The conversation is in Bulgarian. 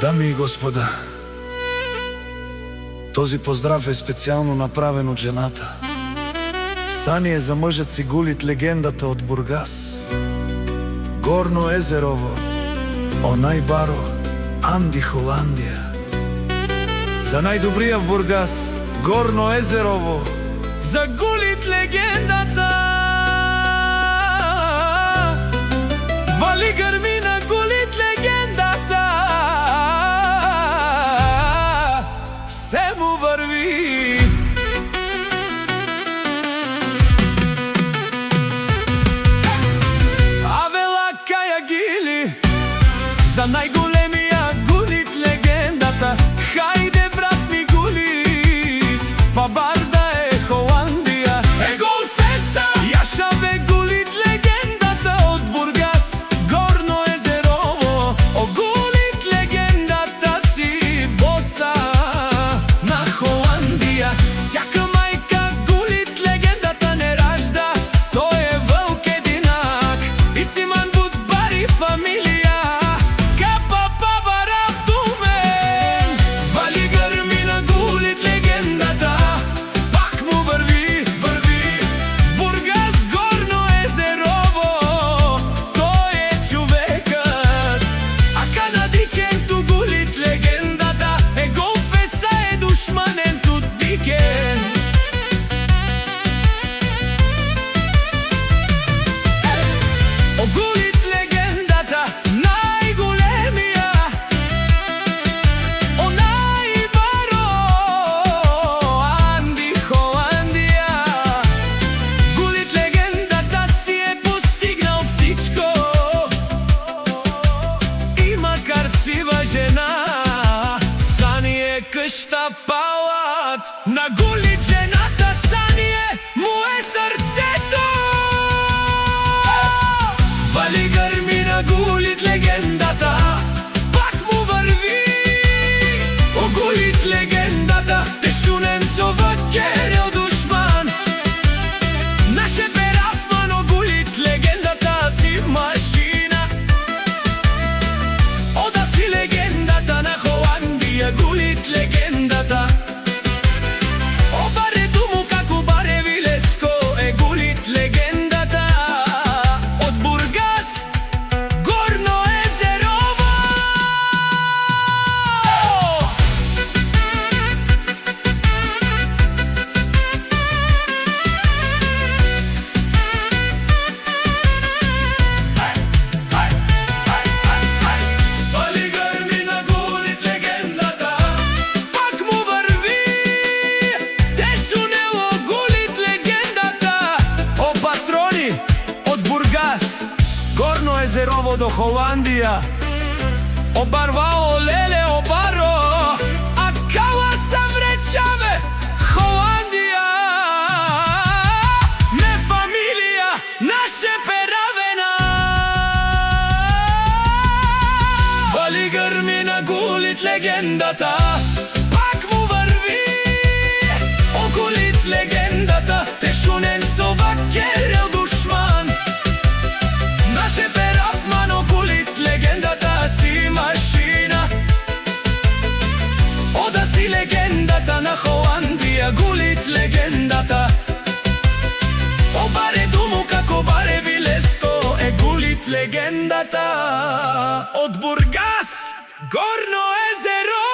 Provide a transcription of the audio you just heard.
Дами и господа, този поздрав е специјално направен од жената. Сани е за мъжът си Гулит, легендата од Бургас. Горно Езерово, онај баро, Анди, Холандија. За најдобрија в Бургас, Горно Езерово, за Гулит легендата. Вали грмина Гулит легендата, все му върви. Авела каја гили, за најголемија Гулит легендата. Хајде брат ми Гулит, па бар да е Холандија. Гол феса, јаша бе Гулит легендата од Бургас, Горно Езерово. О Гулит легендата си боса на Холандија. Сјака мајка Гулит легендата не ражда, тој е вълк единак. И Симан Будбари фамилија, капа баба рафтумен. Вали грмина Гулит легендата, пак му върви, върви. В Бургас, Горно Езерово, тој е човекът. А када дикенту Гулит легендата, гол феса е душманен тут дикен. О Гулит легендата, најголемија, онај баро, Анди, Холандија. Гулит легендата си е постигнал всичко, има красива жена. Сани е къща палат на Гулит жената. Сани е, му е сърцето. Вали грмина Гулит легендата, пак му върви. О Гулит легендата, тешунен со вакерел душман. Наше перафман, о Гулит легендата си машина. Ода си легендата на Холандија, Гулит легендата. О барето му како баре Вилеско е Гулит легендата. Од Бургас, Горно Езерово. Вали грмина Гулит легендата, пак му върви. Тешунело Гулит легендата. О патрони од Бургас, Горно Езерово до Холандија. О барвао леле, о баро, а кала савречаве Холандија. Не фамилија, наше перавена. Вали грмина Гулит легендата, пак му върви. О Гулит легендата, тешунен со вакерел душман. Наше перафман, о Гулит легендата си машина. Ода си легендата на Холандија, Гулит легендата. О баре думу како баре Вилеско е Гулит легендата. Од Бургас, Горно Езерово.